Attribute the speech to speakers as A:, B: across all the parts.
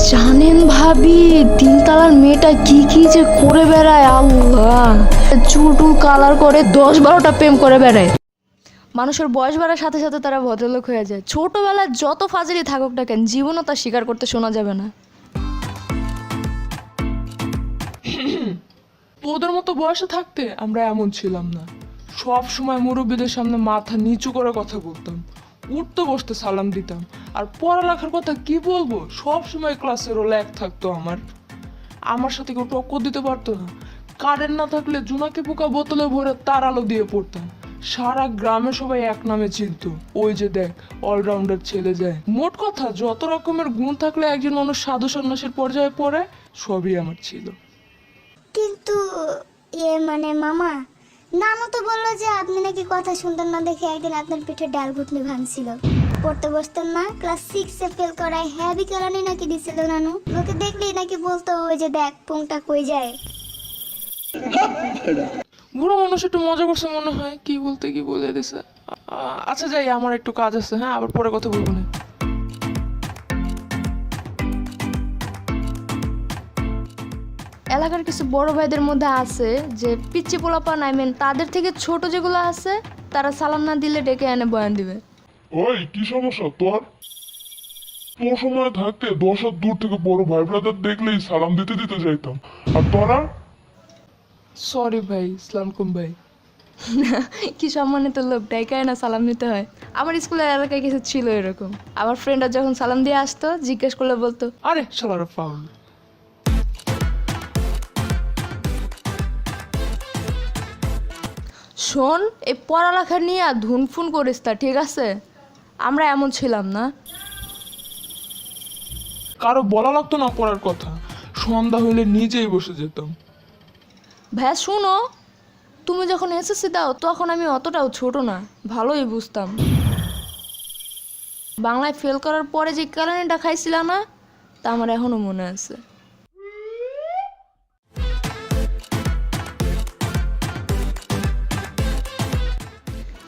A: জানেন ভাবি, তিনতলার মেয়েটা কি কি যে করে বেড়ায়, আল্লাহ। চুল টুল কালার করে 10-12টা প্রেম করে বেড়ায়। মানুষের বয়স বাড়ার সাথে সাথে তারা ভদ্রলোক হয়ে যায়। ছোটবেলায় যত ফাজিলি থাকুক না কেন, জীবনও তা স্বীকার করতে শোনা যাবে না।
B: তোদের মতো বয়সে থাকতে আমরা এমন ছিলাম না। সব সময় মুরব্বীদের সামনে মাথা নিচু করে কথা বলতাম, উঠতে বসতে সালাম দিতাম। আর পড়ালেখার কথা কি বলবো, সব সময় ক্লাসের রোল এক থাকতো। আমার সাথে কেউ টক্কর দিতে পারতো না। কারেন্ট না থাকলে জোনাকি পোকা বোতলে ভরে তার আলো দিয়ে পড়তাম। সারা গ্রামে সবাই এক নামে চিনত, ওই যে দেখ অলরাউন্ডার ছেলে যায়। মোট কথা, যত রকমের গুণ থাকলে একজন মানুষ সাধু সন্ন্যাসীর পর্যায়ে পড়ে, সবই আমার ছিল।
C: কিন্তু মানে মামা, নানু তো বললো যে আপনি নাকি কথা শুনতেন না দেখে একদিন আপনার পিঠে ডাল ঘুটনি ভাঙছিল, পড়তে বসতেন না, ক্লাস 6-এ ফেল করায় হ্যাভি কেলানি নাকি দিছিল নানু। ওকে দেখলেই নাকি বলতো ওই যে দেখ পুংটা কই যায়।
B: বুড়ো মানুষ একটু মজা করছে মনে হয়, কি বলতে কি বলে দিছে। আচ্ছা যাই, আমার একটু কাজ আছে, হ্যাঁ আবার পরে কথা বলবো না।
A: এলাকার কিছু বড় ভাইদের মধ্যে আছে যে পিচ্চি পোলাপান, তাদের থেকে ছোট যেগুলো আছে তারা সালাম না দিলে ডেকে এনে বয়ান দিবে।
D: ওই কি সমস্যা তোর? তোর সময় থাকতে 10 হাত দূর থেকে বড় ভাই ব্রাদার দেখলেই সালাম দিতে দিতে যাইতাম, আর তোরা?
B: সরি ভাই, সালামকুম ভাই।
A: কি সম্মানিত লোক, ডেকে না সালাম দিতে হয়। আমার স্কুলের এলাকায় কিছু ছিল এরকম। আমার ফ্রেন্ডরা যখন সালাম দিয়ে আসতো, জিজ্ঞেস করলে বলতো,
B: আরে শালারা ফাউল।
A: শোন, এই পড়ালেখা নিয়ে ধুনফুন করিস তা, ঠিক আছে? আমরা এমন ছিলাম না।
B: কারো বলা লাগতো না পড়ার কথা, সন্ধ্যা হইলে নিজেই বসে যেতাম।
A: ভাইয়া শুনো, তুমি যখন এসএসসি দাও তখন আমি অতটাও ছোট না, ভালোই বুঝতাম। বাংলায় ফেল করার পরে যে কেলানিটা খাইছিলাম না, তা আমার এখনো মনে আছে।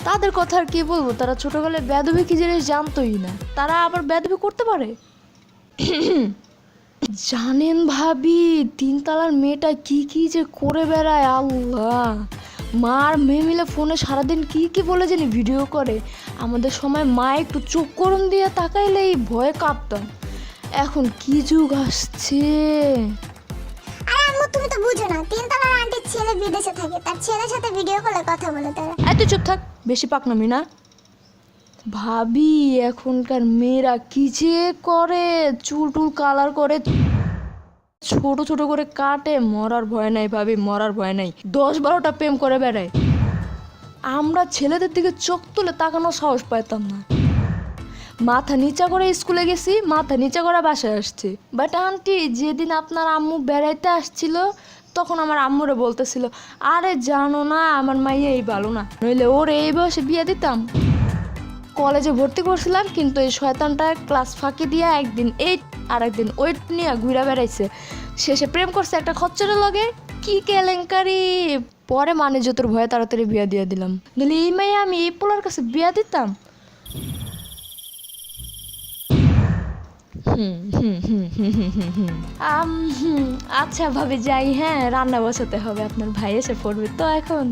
A: তাদের কথা আর কি বলবো, তারা ছোটবেলায় বেয়াদবি কি জিনিস জানতোই না, তারা আবার বেয়াদবি করতে পারে। জানেন ভাবি, তিনতলার মেয়েটা কি কি যে করে বেড়ায়, আল্লাহ। মার মেয়ে মিলে ফোনে সারাদিন কি কি বলে জানি ভিডিও করে। আমাদের সময় মা একটু চোখ গরম দিয়ে তাকাইলেই ভয়ে কাঁপতাম। এখন কি যুগ আসছে।
C: আরে আম্মু, তুমি তো বুঝো না, তিনতলার আন্টির ছেলে বিদেশে থাকে, তার ছেলের সাথে ভিডিও কলে কথা বলে তারা।
A: এত চুপ থাক, বেশি পাকনামি না। ভাবি, এখনকার মেয়েরা কি যে করে, চুল টুল কালার করে, ছোট ছোট করে কাটে। মরার ভয় নাই ভাবি, মরার ভয় নাই। 10-12টা প্রেম করে বেড়ায়। আমরা ছেলেদের দিকে চোখ তুলে তাকানোর সাহস পাইতাম না। মাথা নিচা করে স্কুলে গেছি, মাথা নিচা করে বাসায় আসছি। বাট আন্টি, যেদিন আপনার আম্মু বেড়াইতে আসছিল তখন আমার আম্মুরে বলতেছিল, আরে জানো না আমার মাইয়া এই ভালো না, নইলে ওর এই বয়সে বিয়ে দিতাম। কলেজে ভর্তি করছিলাম, কিন্তু এই শয়তানটা ক্লাস ফাঁকি দিয়া একদিন এইট আর একদিন ওয়েট নিয়ে ঘুরে বেড়াইছে। শেষে প্রেম করছে একটা খচ্চরের লগে। কি কেলেঙ্কারি। পরে মানে যতর ভয়ে তাড়াতাড়ি বিয়া দিয়ে দিলাম, নইলে এই মাইয়া আমি এই পোলার কাছে বিয়া দিতাম। আচ্ছা ভাবি যাই, হ্যাঁ রান্না বসাতে হবে, আপনার ভাই এসে পড়বে তো এখন।